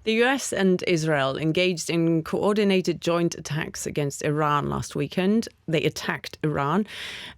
The US and Israel engaged in coordinated joint attacks against Iran last weekend. They attacked Iran,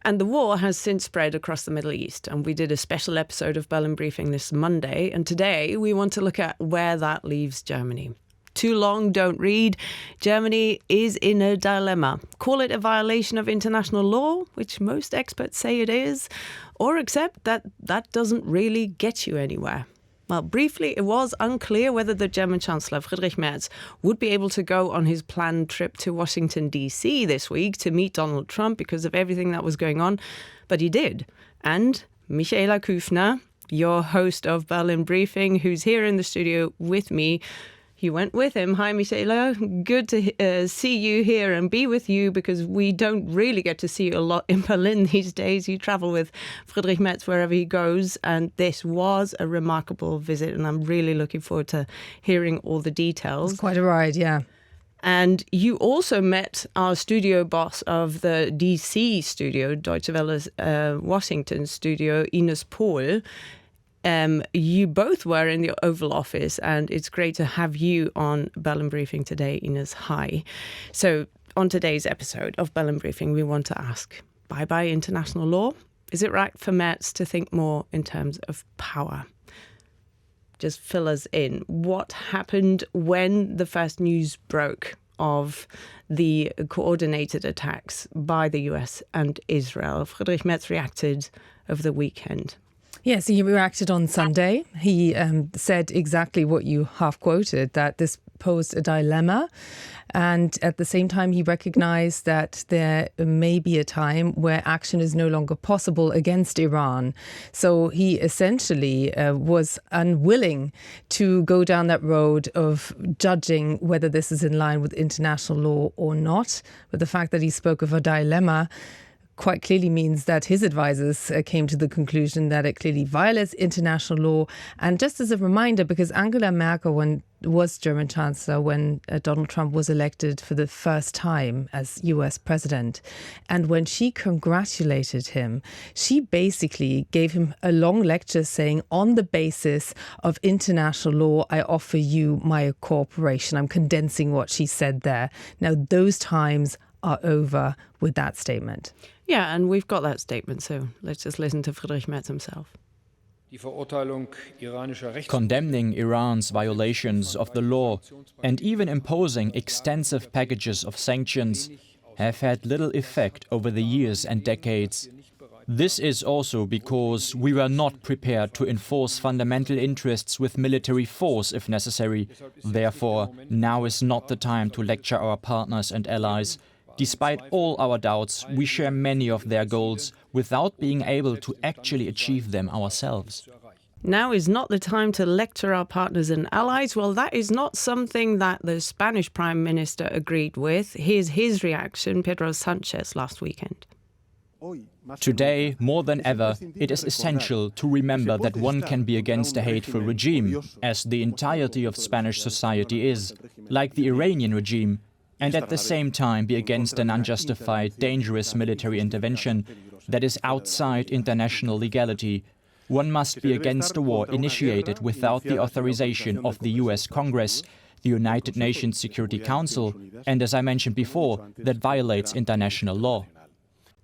and the war has since spread across the Middle East. And we did a special episode of Berlin Briefing this Monday, and today we want to look at where that leaves Germany. Too long, don't read. Germany is in a dilemma. Call it a violation of international law, which most experts say it is, or accept that that doesn't really get you anywhere. Well, briefly, it was unclear whether the German Chancellor Friedrich Merz would be able to go on his planned trip to Washington, D.C. this week to meet Donald Trump because of everything that was going on. But he did. And Michaela Küfner, your host of Berlin Briefing, who's here in the studio with me, you went with him. Hi, Michaela. Good to see you here and be with you because we don't really get to see you a lot in Berlin these days. You travel with Friedrich Merz wherever he goes, and this was a remarkable visit, and I'm really looking forward to hearing all the details. It's quite a ride, yeah. And you also met our studio boss of the DC studio, Deutsche Welle's Washington studio, Ines Pohl. You both were in the Oval Office, and it's great to have you on Berlin Briefing today, Ines. Hi. So on today's episode of Berlin Briefing, we want to ask, bye-bye international law? Is it right for Merz to think more in terms of power? Just fill us in. What happened when the first news broke of the coordinated attacks by the US and Israel? Friedrich Merz reacted over the weekend. Yes, he reacted on Sunday. He said exactly what you half quoted, that this posed a dilemma. And at the same time, he recognized that there may be a time where action is no longer possible against Iran. So he essentially was unwilling to go down that road of judging whether this is in line with international law or not. But the fact that he spoke of a dilemma quite clearly means that his advisors came to the conclusion that it clearly violates international law. And just as a reminder, because Angela Merkel was German Chancellor when Donald Trump was elected for the first time as US president, and when she congratulated him, she basically gave him a long lecture saying, on the basis of international law, I offer you my cooperation. I'm condensing what she said there. Now, those times are over with that statement. Yeah, and we've got that statement, so let's just listen to Friedrich Merz himself. Condemning Iran's violations of the law and even imposing extensive packages of sanctions have had little effect over the years and decades. This is also because we were not prepared to enforce fundamental interests with military force if necessary. Therefore, now is not the time to lecture our partners and allies. Despite all our doubts, we share many of their goals without being able to actually achieve them ourselves. Now is not the time to lecture our partners and allies. Well, that is not something that the Spanish Prime Minister agreed with. Here's his reaction, Pedro Sanchez, last weekend. Today, more than ever, it is essential to remember that one can be against a hateful regime, as the entirety of Spanish society is, like the Iranian regime, and at the same time be against an unjustified, dangerous military intervention that is outside international legality. One must be against a war initiated without the authorization of the US Congress, the United Nations Security Council, and, as I mentioned before, that violates international law.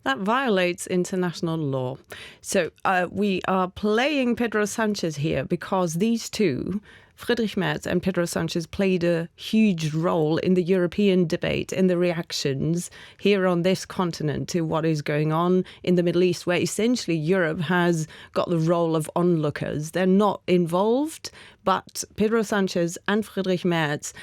That violates international law. So we are playing Pedro Sanchez here because these two, Friedrich Merz and Pedro Sanchez, played a huge role in the European debate, in the reactions here on this continent to what is going on in the Middle East, where essentially Europe has got the role of onlookers. They're not involved, but Pedro Sanchez and Friedrich Merz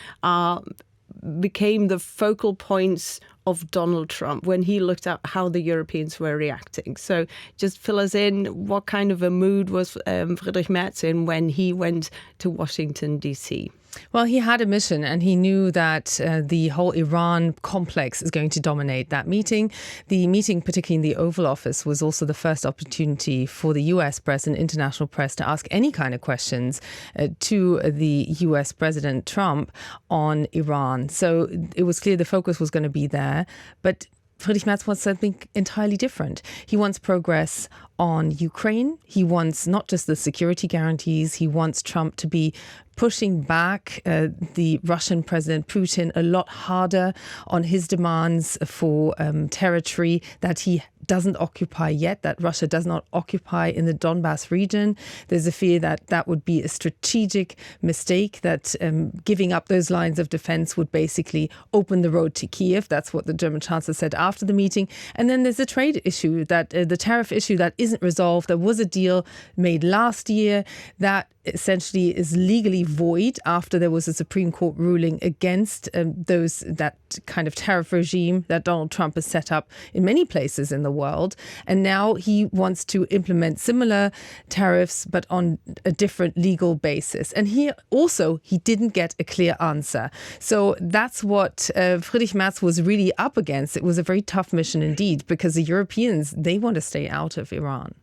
became the focal points of Donald Trump when he looked at how the Europeans were reacting. So just fill us in, what kind of a mood was Friedrich Merz in when he went to Washington, D.C.? Well, he had a mission and he knew that the whole Iran complex is going to dominate that meeting. The meeting, particularly in the Oval Office, was also the first opportunity for the US press and international press to ask any kind of questions to the US President Trump on Iran. So it was clear the focus was going to be there. But Friedrich Merz wants something entirely different. He wants progress on Ukraine. He wants not just the security guarantees. He wants Trump to be pushing back the Russian President Putin a lot harder on his demands for territory that he doesn't occupy yet, that Russia does not occupy in the Donbas region. There's a fear that that would be a strategic mistake, that giving up those lines of defense would basically open the road to Kiev. That's what the German Chancellor said after the meeting. And then there's a trade issue, that the tariff issue that isn't resolved. There was a deal made last year that essentially is legally void after there was a Supreme Court ruling against that kind of tariff regime that Donald Trump has set up in many places in the world. And now he wants to implement similar tariffs, but on a different legal basis. And he didn't get a clear answer. So that's what Friedrich Merz was really up against. It was a very tough mission indeed, because the Europeans, they want to stay out of Iran.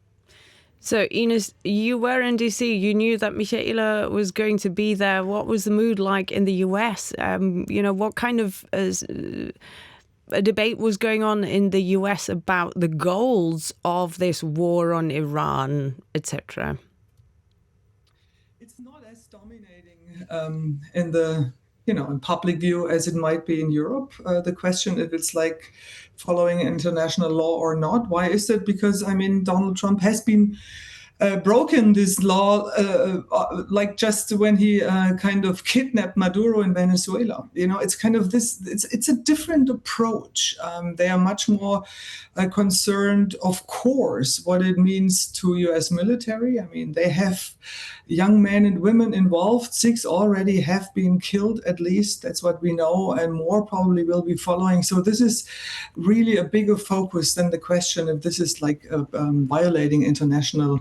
So, Ines, you were in DC. You knew that Michaela was going to be there. What was the mood like in the US? What kind of a debate was going on in the US about the goals of this war on Iran, etc.? It's not as dominating in public view as it might be in Europe. The question if it's like following international law or not. Why is that? Because, Donald Trump has been broken this law like just when he kind of kidnapped Maduro in Venezuela. It's kind of this, it's a different approach. They are much more concerned, of course, what it means to U.S. military. They have young men and women involved. 6 already have been killed, at least. That's what we know, and more probably will be following. So this is really a bigger focus than the question if this is like violating international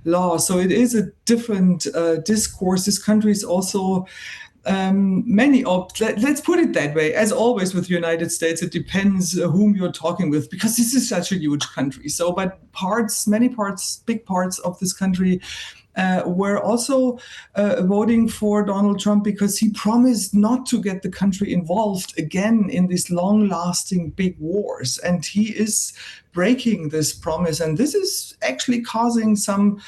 law. So it is a different discourse. This country is also let's put it that way. As always with the United States, it depends whom you're talking with, because this is such a huge country. So, but big parts of this country were also voting for Donald Trump because he promised not to get the country involved again in these long-lasting big wars. And he is breaking this promise. And this is actually causing some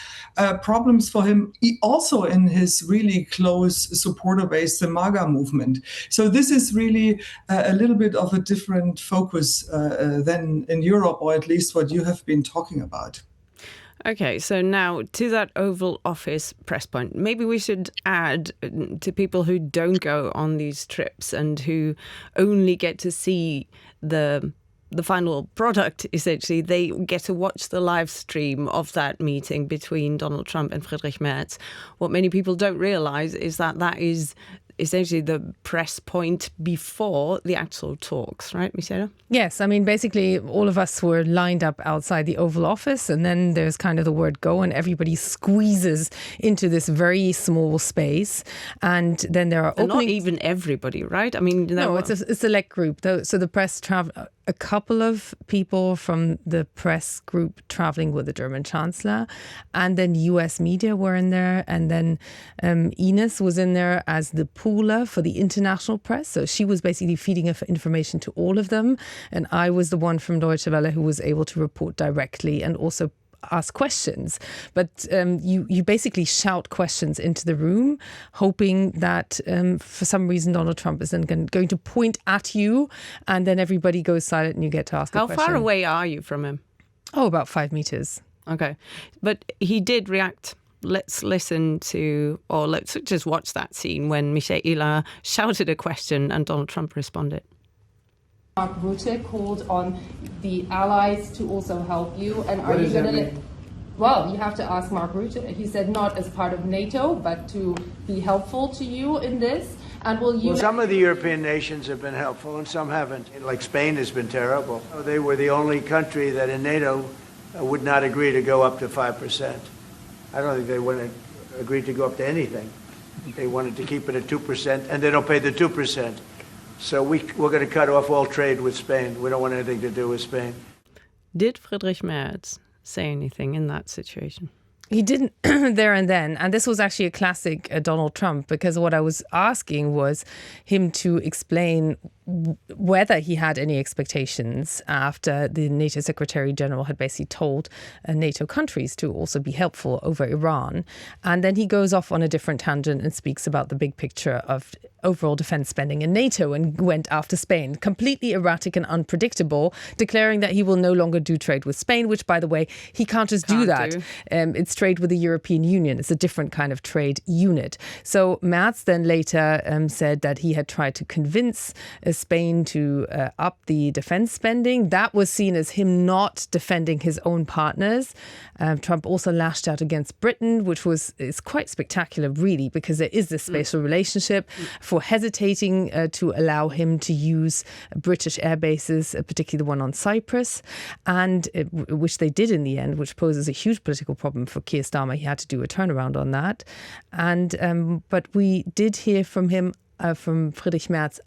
problems for him, also in his really close supporter base, the MAGA movement. So this is really a little bit of a different focus than in Europe, or at least what you have been talking about. Okay, so now to that Oval Office press point, maybe we should add to people who don't go on these trips and who only get to see the final product, essentially, they get to watch the live stream of that meeting between Donald Trump and Friedrich Merz. What many people don't realize is that is essentially the press point before the actual talks, right, Michaela? Yes, basically all of us were lined up outside the Oval Office, and then there's kind of the word go, and everybody squeezes into this very small space. And then there are openings. Not even everybody, right? No, it's a select group. So the press travel. A couple of people from the press group traveling with the German Chancellor, and then US media were in there, and then Ines was in there as the pooler for the international press. So she was basically feeding information to all of them, and I was the one from Deutsche Welle who was able to report directly and also ask questions. But you basically shout questions into the room, hoping that for some reason Donald Trump isn't going to point at you, and then everybody goes silent and you get to ask a question. How far away are you from him? Oh, about 5 meters. Okay. But he did react. Let's listen to, or let's just watch that scene when Michaela shouted a question and Donald Trump responded. Mark Rutte called on the allies to also help you, and are you going to well, you have to ask Mark Rutte. He said not as part of NATO, but to be helpful to you in this. And will you... Well, some of the European nations have been helpful and some haven't. Like Spain has been terrible. They were the only country that in NATO would not agree to go up to 5%. I don't think they would have agreed to go up to anything. They wanted to keep it at 2%, and they don't pay the 2%. So we're going to cut off all trade with Spain. We don't want anything to do with Spain. Did Friedrich Merz say anything in that situation? He didn't there and then. And this was actually a classic Donald Trump, because what I was asking was him to explain whether he had any expectations after the NATO Secretary General had basically told NATO countries to also be helpful over Iran. And then he goes off on a different tangent and speaks about the big picture of overall defense spending in NATO and went after Spain. Completely erratic and unpredictable, declaring that he will no longer do trade with Spain, which, by the way, he can't just do that. It's trade with the European Union. It's a different kind of trade unit. So Merz then later said that he had tried to convince Spain to up the defense spending. That was seen as him not defending his own partners. Trump also lashed out against Britain, which is quite spectacular, really, because there is this special relationship for hesitating to allow him to use British air bases, particularly the one on Cyprus, and which they did in the end, which poses a huge political problem for Keir Starmer. He had to do a turnaround on that. And but we did hear from him, from Friedrich Merz,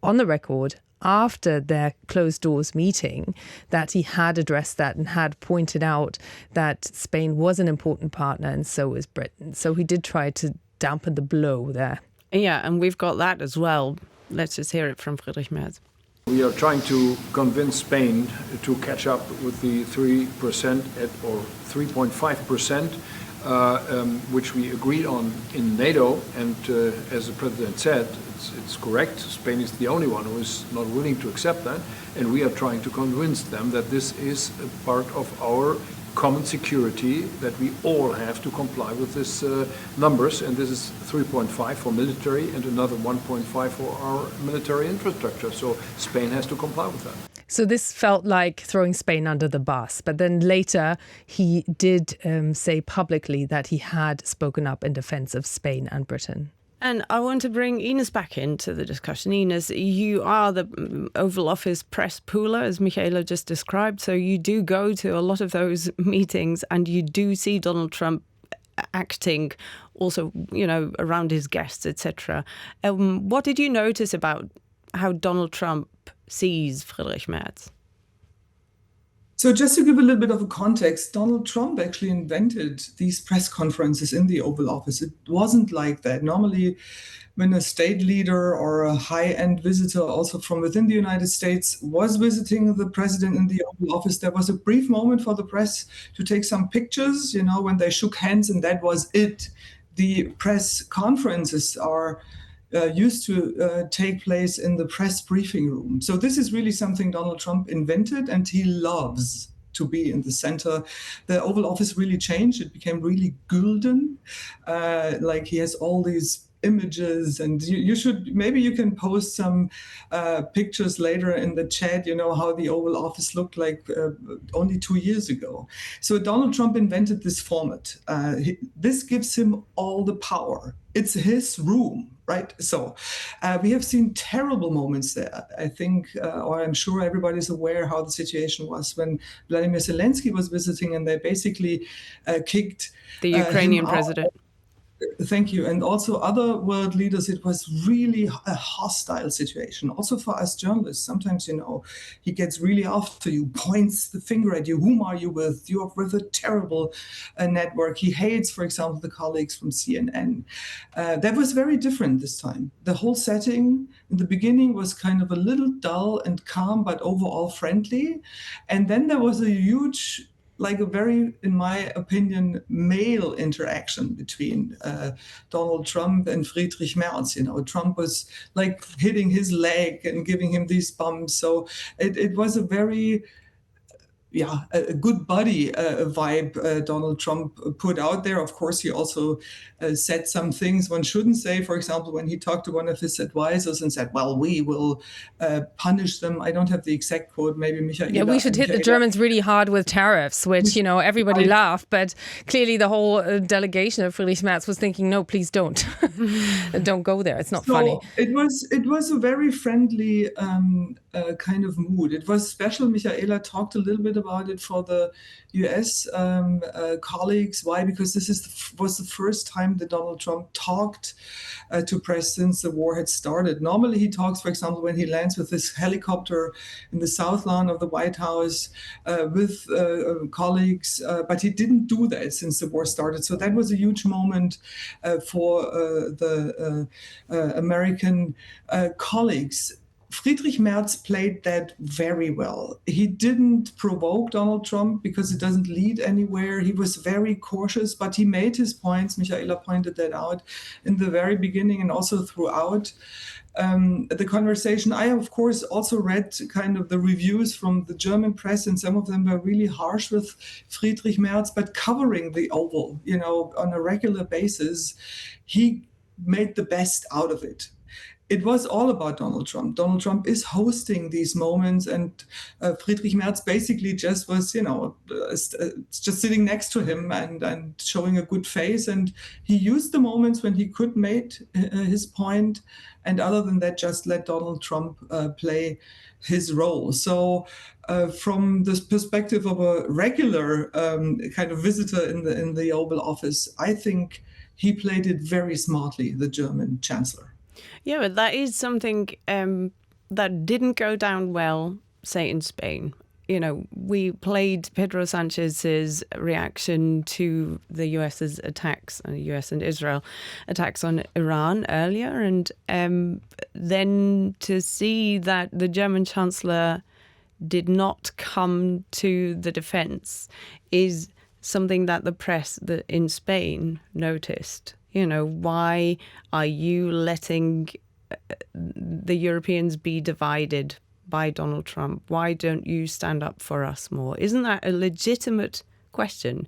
on the record after their closed doors meeting, that he had addressed that and had pointed out that Spain was an important partner and so was Britain. So he did try to dampen the blow there. Yeah, and we've got that as well. Let's just hear it from Friedrich Merz. We are trying to convince Spain to catch up with the 3% or 3.5%, which we agreed on in NATO. And as the President said, it's correct. Spain is the only one who is not willing to accept that. And we are trying to convince them that this is a part of our common security, that we all have to comply with these numbers. And this is 3.5 for military and another 1.5 for our military infrastructure. So Spain has to comply with that. So this felt like throwing Spain under the bus. But then later he did say publicly that he had spoken up in defense of Spain and Britain. And I want to bring Ines back into the discussion. Ines, you are the Oval Office press pooler, as Michaela just described. So you do go to a lot of those meetings and you do see Donald Trump acting also, around his guests, etc. What did you notice about how Donald Trump sees Friedrich Merz? So just to give a little bit of a context, Donald Trump actually invented these press conferences in the Oval Office. It wasn't like that. Normally, when a state leader or a high-end visitor also from within the United States was visiting the president in the Oval Office, there was a brief moment for the press to take some pictures, when they shook hands, and that was it. The press conferences are used to take place in the press briefing room. So this is really something Donald Trump invented, and he loves to be in the center. The Oval Office really changed. It became really golden. Like he has all these images, and maybe you can post some pictures later in the chat, how the Oval Office looked like only 2 years ago. So Donald Trump invented this format. This gives him all the power. It's his room, right? So we have seen terrible moments there. I think, or I'm sure everybody's aware how the situation was when Vladimir Zelensky was visiting, and they basically kicked the Ukrainian president. Thank you. And also other world leaders, it was really a hostile situation. Also for us journalists, sometimes, he gets really after you, points the finger at you. Whom are you with? You're with a terrible network. He hates, for example, the colleagues from CNN. That was very different this time. The whole setting in the beginning was kind of a little dull and calm, but overall friendly. And then there was a huge, like a very, in my opinion, male interaction between Donald Trump and Friedrich Merz. Trump was like hitting his leg and giving him these bumps. So it was a very, a good buddy vibe Donald Trump put out there. Of course, he also said some things one shouldn't say. For example, when he talked to one of his advisors and said, well, we will punish them. I don't have the exact quote, maybe Michaela. Yeah, we should hit the Germans really hard with tariffs, which, everybody laughed. But clearly the whole delegation of Friedrich Merz was thinking, no, please don't. Don't go there. It's not funny. It was a very friendly kind of mood. It was special. Michaela talked a little bit about it for the US colleagues. Why? Because this was the first time that Donald Trump talked to press since the war had started. Normally he talks, for example, when he lands with this helicopter in the south lawn of the White House with colleagues, but he didn't do that since the war started. So that was a huge moment for the American colleagues. Friedrich Merz played that very well. He didn't provoke Donald Trump because it doesn't lead anywhere. He was very cautious, but he made his points. Michaela pointed that out in the very beginning and also throughout the conversation. I, of course, also read kind of the reviews from the German press, and some of them were really harsh with Friedrich Merz, but covering the Oval, on a regular basis, he made the best out of it. It was all about Donald Trump. Donald Trump is hosting these moments, and Friedrich Merz basically just was, just sitting next to him and showing a good face. And he used the moments when he could make his point, and other than that, just let Donald Trump play his role. So from this perspective of a regular kind of visitor in the Oval Office, I think he played it very smartly, the German Chancellor. Yeah, but that is something that didn't go down well, say, in Spain. We played Pedro Sanchez's reaction to the US's attacks, US and Israel attacks on Iran earlier. And then to see that the German Chancellor did not come to the defense is something that the press in Spain noticed. Why are you letting the Europeans be divided by Donald Trump? Why don't you stand up for us more? Isn't that a legitimate question?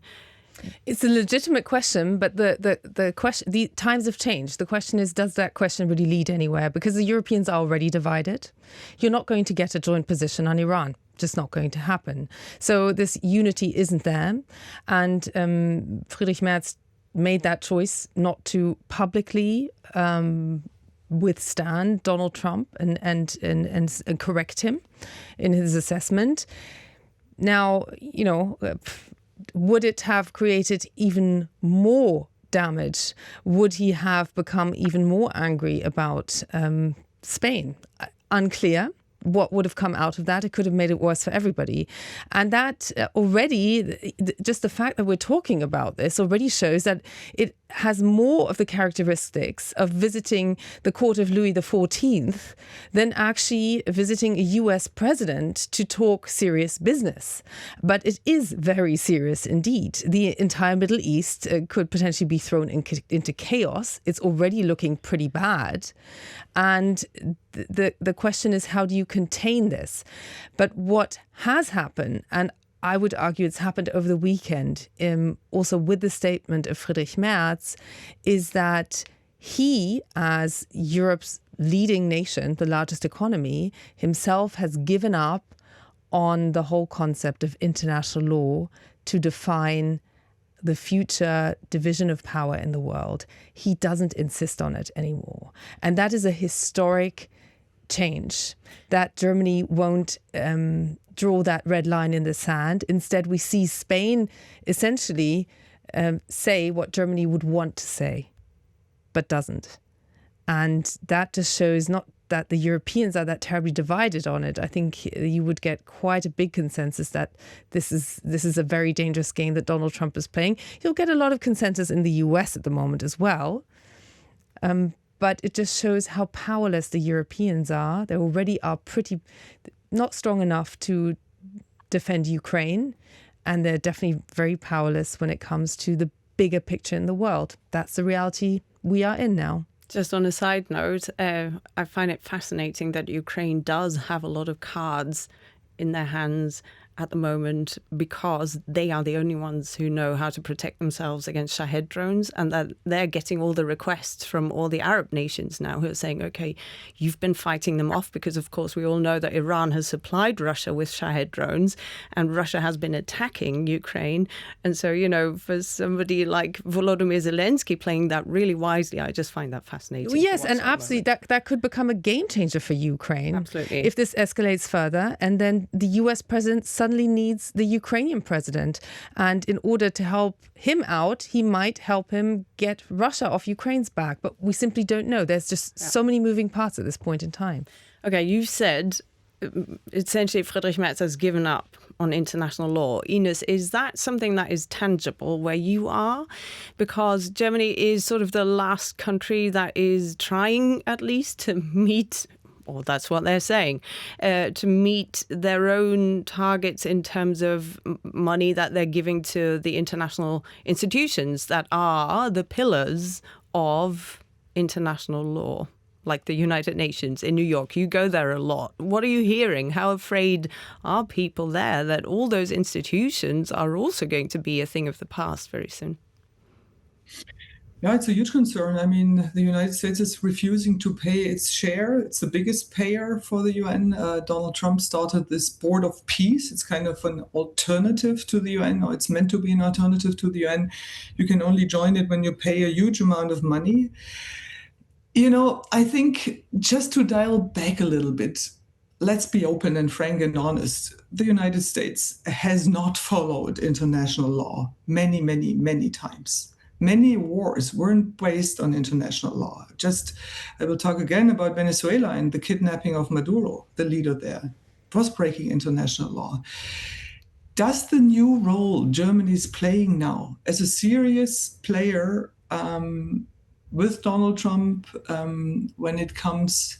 It's a legitimate question, but the question, the times have changed. The question is, does that question really lead anywhere? Because the Europeans are already divided. You're not going to get a joint position on Iran. Just not going to happen. So this unity isn't there. And Friedrich Merz made that choice not to publicly withstand Donald Trump and correct him in his assessment. Now, would it have created even more damage? Would he have become even more angry about Spain? Unclear. What would have come out of that? It could have made it worse for everybody. And that already, just the fact that we're talking about this already shows that it has more of the characteristics of visiting the court of Louis XIV than actually visiting a US president to talk serious business. But it is very serious indeed. The entire Middle East could potentially be thrown into chaos. It's already looking pretty bad. And the question is, how do you contain this? But what has happened, and I would argue it's happened over the weekend, also with the statement of Friedrich Merz, is that he, as Europe's leading nation, the largest economy, himself has given up on the whole concept of international law to define the future division of power in the world. He doesn't insist on it anymore. And that is a historic change, that Germany won't draw that red line in the sand. Instead, we see Spain essentially say what Germany would want to say, but doesn't. And that just shows not that the Europeans are that terribly divided on it. I think you would get quite a big consensus that this is a very dangerous game that Donald Trump is playing. You'll get a lot of consensus in the US at the moment as well. But it just shows how powerless the Europeans are. They already are pretty not strong enough to defend Ukraine. And they're definitely very powerless when it comes to the bigger picture in the world. That's the reality we are in now. Just on a side note, I find it fascinating that Ukraine does have a lot of cards in their hands at the moment because they are the only ones who know how to protect themselves against Shahed drones, and that they're getting all the requests from all the Arab nations now who are saying, OK, you've been fighting them off because, of course, we all know that Iran has supplied Russia with Shahed drones and Russia has been attacking Ukraine. And so, for somebody like Volodymyr Zelensky playing that really wisely, I just find that fascinating. Yes, and absolutely, that could become a game changer for Ukraine. Absolutely. If this escalates further and then the US president suddenly needs the Ukrainian president. And in order to help him out, he might help him get Russia off Ukraine's back. But we simply don't know. There's just so many moving parts at this point in time. Okay, you've said essentially Friedrich Merz has given up on international law. Ines, is that something that is tangible where you are? Because Germany is sort of the last country that is trying at least to meet, or that's what they're saying, to meet their own targets in terms of money that they're giving to the international institutions that are the pillars of international law, like the United Nations in New York. You go there a lot. What are you hearing? How afraid are people there that all those institutions are also going to be a thing of the past very soon? Yeah, it's a huge concern. I mean, the United States is refusing to pay its share. It's the biggest payer for the UN. Donald Trump started this Board of Peace. It's kind of an alternative to the UN, or it's meant to be an alternative to the UN. You can only join it when you pay a huge amount of money. You know, I think just to dial back a little bit, let's be open and frank and honest. The United States has not followed international law many, many, many times. Many wars weren't based on international law. I will talk again about Venezuela and the kidnapping of Maduro, the leader there. It was breaking international law. Does the new role Germany is playing now as a serious player with Donald Trump when it comes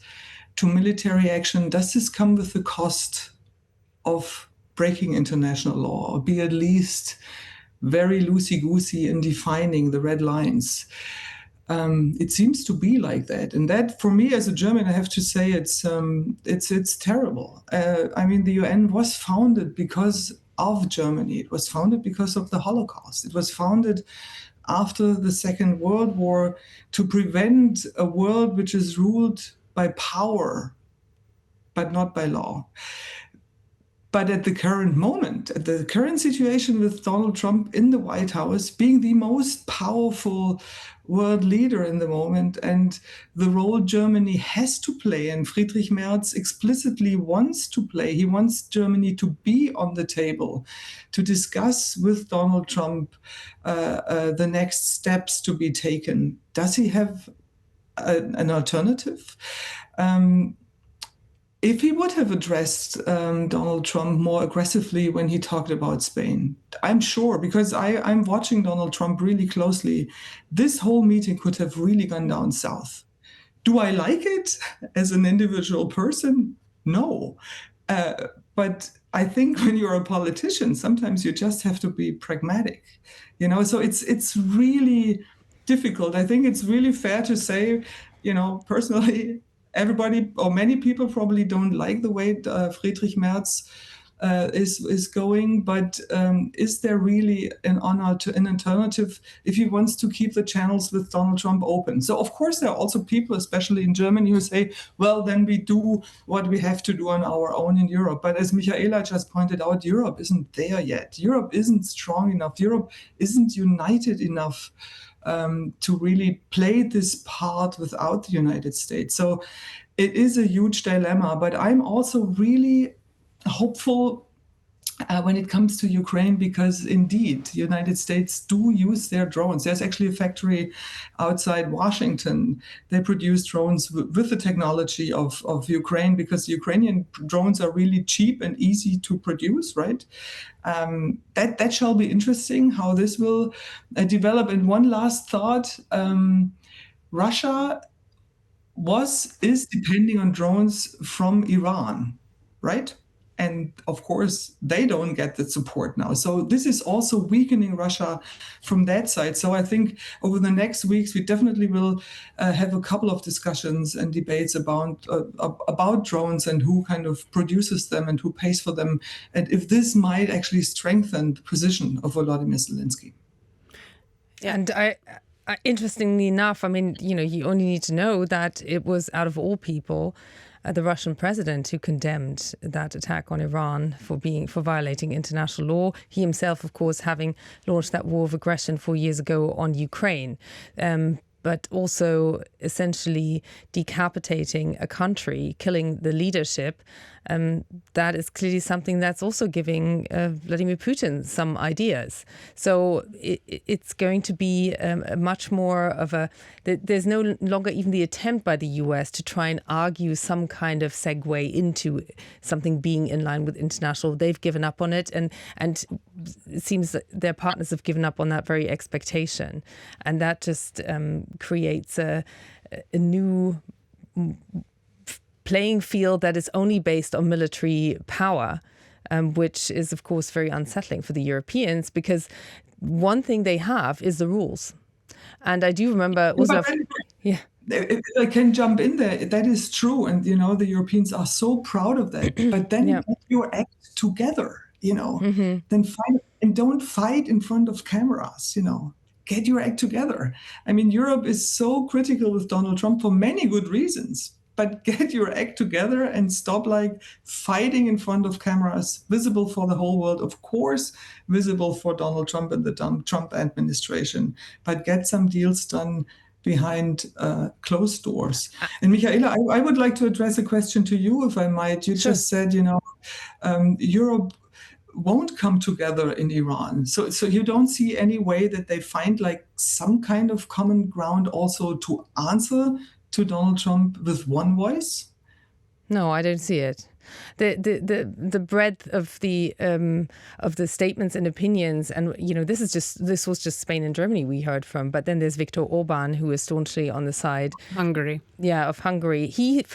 to military action, does this come with the cost of breaking international law, or be at least very loosey-goosey in defining the red lines? It seems to be like that. And that, for me as a German, I have to say it's terrible. I mean, the UN was founded because of Germany. It was founded because of the Holocaust. It was founded after the Second World War to prevent a world which is ruled by power, but not by law. But at the current moment, at the current situation with Donald Trump in the White House, being the most powerful world leader in the moment, and the role Germany has to play, and Friedrich Merz explicitly wants to play, he wants Germany to be on the table, to discuss with Donald Trump the next steps to be taken. Does he have an alternative? If he would have addressed Donald Trump more aggressively when he talked about Spain, I'm sure, because I'm watching Donald Trump really closely, this whole meeting could have really gone down south. Do I like it as an individual person? No. But I think when you're a politician, sometimes you just have to be pragmatic. You know, so it's really difficult. I think it's really fair to say, you know, personally, everybody or many people probably don't like the way Friedrich Merz is going, but is there really an alternative if he wants to keep the channels with Donald Trump open? So of course there are also people, especially in Germany, who say, well, then we do what we have to do on our own in Europe. But as Michaela just pointed out, Europe isn't there yet. Europe isn't strong enough. Europe isn't united enough to really play this part without the United States. So it is a huge dilemma, but I'm also really hopeful when it comes to Ukraine, because indeed, the United States do use their drones. There's actually a factory outside Washington. They produce drones with the technology of Ukraine, because Ukrainian drones are really cheap and easy to produce, right? That shall be interesting how this will develop. And one last thought, Russia is depending on drones from Iran, right? And of course, they don't get the support now. So this is also weakening Russia from that side. So I think over the next weeks, we definitely will have a couple of discussions and debates about drones and who kind of produces them and who pays for them, and if this might actually strengthen the position of Volodymyr Zelensky. Yeah. And interestingly enough, I mean, you know, you only need to know that it was, out of all people, the Russian president who condemned that attack on Iran for violating international law. He himself, of course, having launched that war of aggression 4 years ago on Ukraine. but also essentially decapitating a country, killing the leadership, that is clearly something that's also giving Vladimir Putin some ideas. So it's going to be much more of there's no longer even the attempt by the US to try and argue some kind of segue into something being in line with international. They've given up on it, and it seems that their partners have given up on that very expectation. And that just creates a new playing field that is only based on military power, which is, of course, very unsettling for the Europeans, because one thing they have is the rules. And I do remember... If I can jump in there, that is true. And, the Europeans are so proud of that. But then get your act together, then fight, and don't fight in front of cameras, Get your act together. I mean, Europe is so critical with Donald Trump for many good reasons. But get your act together and stop fighting in front of cameras, visible for the whole world, of course, visible for Donald Trump and the Trump administration. But get some deals done behind closed doors. And Michaela, I would like to address a question to you, if I might. You just said, Europe won't come together in Iran. So you don't see any way that they find some kind of common ground also to answer to Donald Trump with one voice? No, I don't see it. The breadth of the statements and opinions, and this was just Spain and Germany we heard from, but then there's Viktor Orban, who is staunchly on the side of Hungary.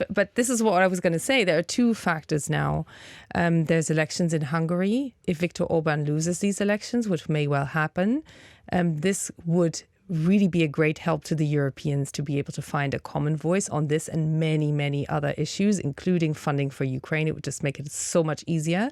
But this is what I was going to say. There are two factors now. There's elections in Hungary. If Viktor Orban loses these elections, which may well happen, this would really be a great help to the Europeans to be able to find a common voice on this and many, many other issues, including funding for Ukraine. It would just make it so much easier.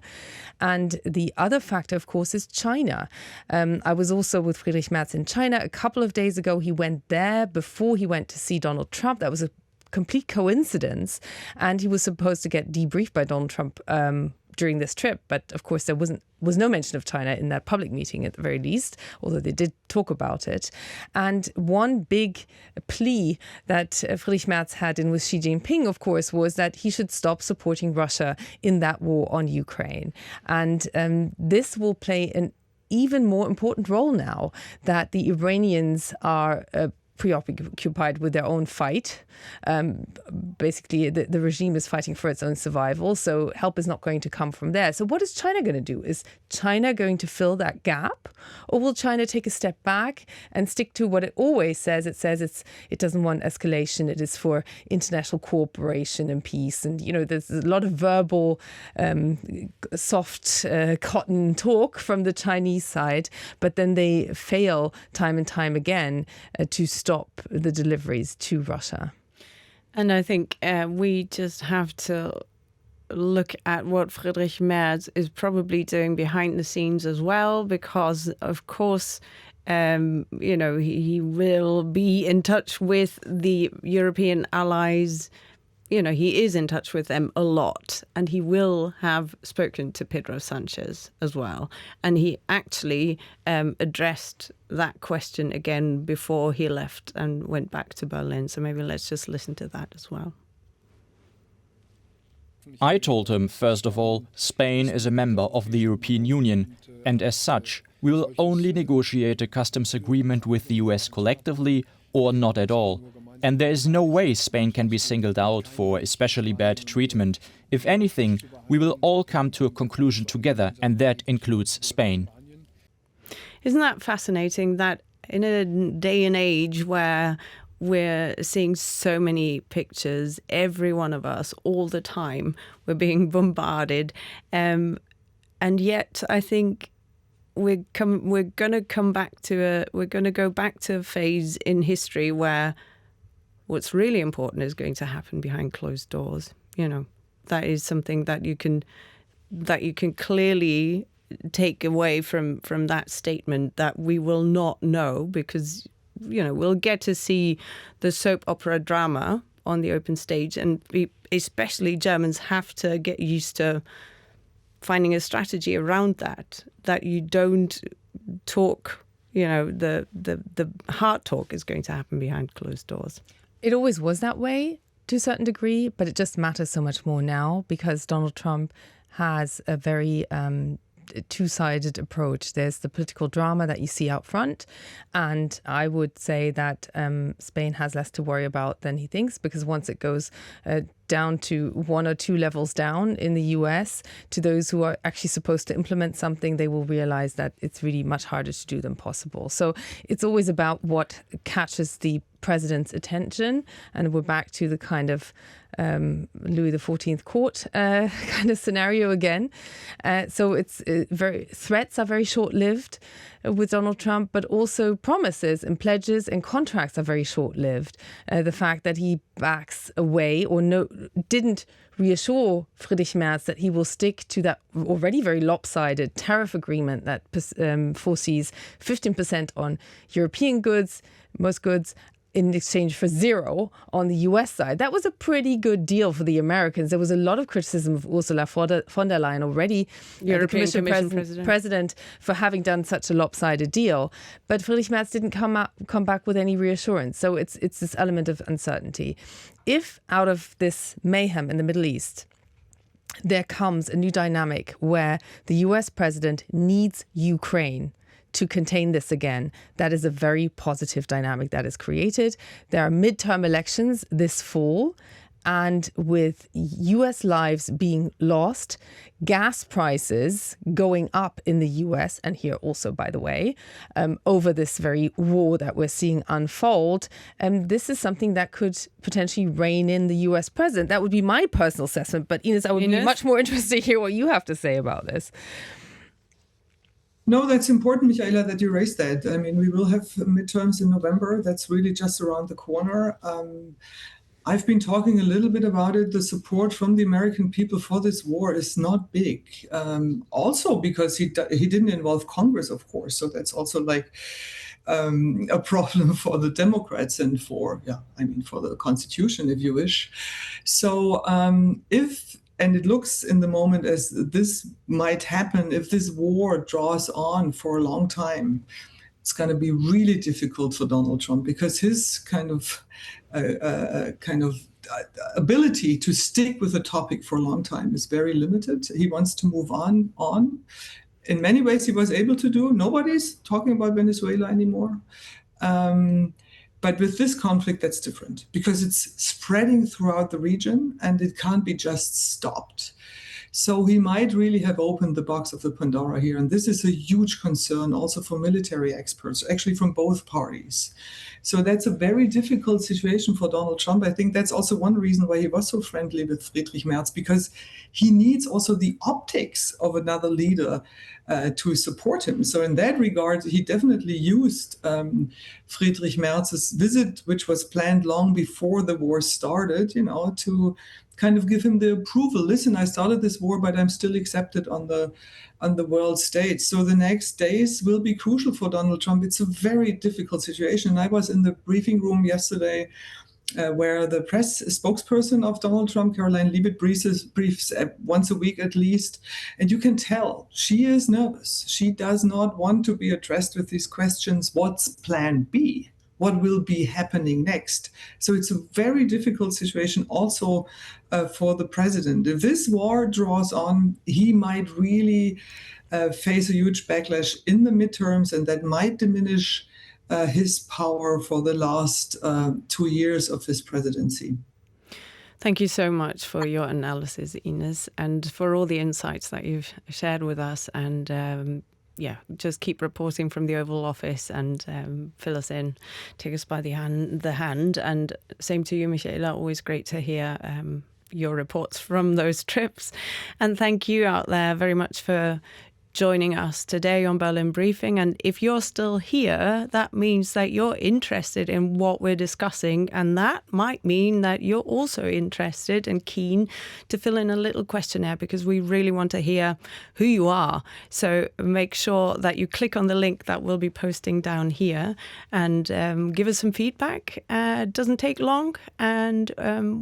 And the other factor, of course, is China. I was also with Friedrich Merz in China a couple of days ago. He went there before he went to see Donald Trump. That was a complete coincidence. And he was supposed to get debriefed by Donald Trump during this trip. But of course, there was no mention of China in that public meeting at the very least, although they did talk about it. And one big plea that Friedrich Merz had in with Xi Jinping, of course, was that he should stop supporting Russia in that war on Ukraine. And this will play an even more important role now that the Iranians are preoccupied with their own fight. Basically, the regime is fighting for its own survival, so help is not going to come from there. So what is China going to do? Is China going to fill that gap? Or will China take a step back and stick to what it always says? It says it doesn't want escalation. It is for international cooperation and peace. And, there's a lot of verbal, soft cotton talk from the Chinese side, but then they fail time and time again to stop the deliveries to Russia. And I think we just have to look at what Friedrich Merz is probably doing behind the scenes as well, because, of course, he will be in touch with the European allies. He is in touch with them a lot, and he will have spoken to Pedro Sanchez as well. And he actually addressed that question again before he left and went back to Berlin. So maybe let's just listen to that as well. I told him, first of all, Spain is a member of the European Union, and as such, we will only negotiate a customs agreement with the US collectively or not at all. And there is no way Spain can be singled out for especially bad treatment. If anything, we will all come to a conclusion together, and that includes Spain. Isn't that fascinating that in a day and age where we're seeing so many pictures, every one of us, all the time, we're being bombarded. And yet I think we're going to go back to a phase in history where what's really important is going to happen behind closed doors. That is something that you can clearly take away from that statement, that we will not know, because we'll get to see the soap opera drama on the open stage, and especially Germans have to get used to finding a strategy around that you don't talk the heart talk is going to happen behind closed doors. It always was that way to a certain degree, but it just matters so much more now because Donald Trump has a very two-sided approach. There's the political drama that you see out front, and I would say that Spain has less to worry about than he thinks, because once it goes down to 1 or 2 levels down in the US, to those who are actually supposed to implement something, they will realize that it's really much harder to do than possible. So it's always about what catches the president's attention, and we're back to the kind of Louis XIV court kind of scenario again. So it's threats are very short-lived with Donald Trump, but also promises and pledges and contracts are very short-lived. The fact that he backs away or didn't reassure Friedrich Merz that he will stick to that already very lopsided tariff agreement that foresees 15% on European goods, most goods, in exchange for 0 on the US side. That was a pretty good deal for the Americans. There was a lot of criticism of Ursula von der Leyen already, European the Commission president, for having done such a lopsided deal. But Friedrich Merz didn't come back with any reassurance. So it's this element of uncertainty. If out of this mayhem in the Middle East, there comes a new dynamic where the US president needs Ukraine to contain this again, that is a very positive dynamic that is created. There are midterm elections this fall, and with US lives being lost, gas prices going up in the US, and here also, by the way, over this very war that we're seeing unfold, this is something that could potentially rein in the US president. That would be my personal assessment, but Ines, I would be much more interested to hear what you have to say about this. No, that's important, Michaela, that you raised that. I mean, we will have midterms in November. That's really just around the corner. I've been talking a little bit about it. The support from the American people for this war is not big. Also because he didn't involve Congress, of course. So that's also like a problem for the Democrats and for the Constitution, if you wish. So and it looks in the moment as this might happen if this war draws on for a long time. It's going to be really difficult for Donald Trump because his kind of ability to stick with a topic for a long time is very limited. He wants to move on. In many ways, he was able to do. Nobody's talking about Venezuela anymore. But with this conflict, that's different because it's spreading throughout the region and it can't be just stopped. So he might really have opened the box of the Pandora here. And this is a huge concern also for military experts, actually from both parties. So that's a very difficult situation for Donald Trump. I think that's also one reason why he was so friendly with Friedrich Merz, because he needs also the optics of another leader to support him. So in that regard, he definitely used Friedrich Merz's visit, which was planned long before the war started, to kind of give him the approval. Listen, I started this war, but I'm still accepted on the world stage. So the next days will be crucial for Donald Trump. It's a very difficult situation. I was in the briefing room yesterday where the press spokesperson of Donald Trump, Caroline Leavitt, briefs once a week at least. And you can tell she is nervous. She does not want to be addressed with these questions. What's plan B? What will be happening next? So it's a very difficult situation also for the president. If this war draws on, he might really face a huge backlash in the midterms, and that might diminish his power for the last 2 years of his presidency. Thank you so much for your analysis, Ines, and for all the insights that you've shared with us. And just keep reporting from the Oval Office and fill us in, take us by the hand. And same to you, Michaela. Always great to hear your reports from those trips. And thank you out there very much for joining us today on Berlin Briefing. And if you're still here, that means that you're interested in what we're discussing. And that might mean that you're also interested and keen to fill in a little questionnaire, because we really want to hear who you are. So make sure that you click on the link that we'll be posting down here and give us some feedback. It doesn't take long, and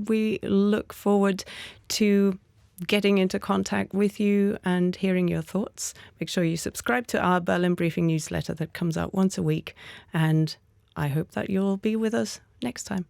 we look forward to getting into contact with you and hearing your thoughts. Make sure you subscribe to our Berlin Briefing newsletter that comes out once a week. And I hope that you'll be with us next time.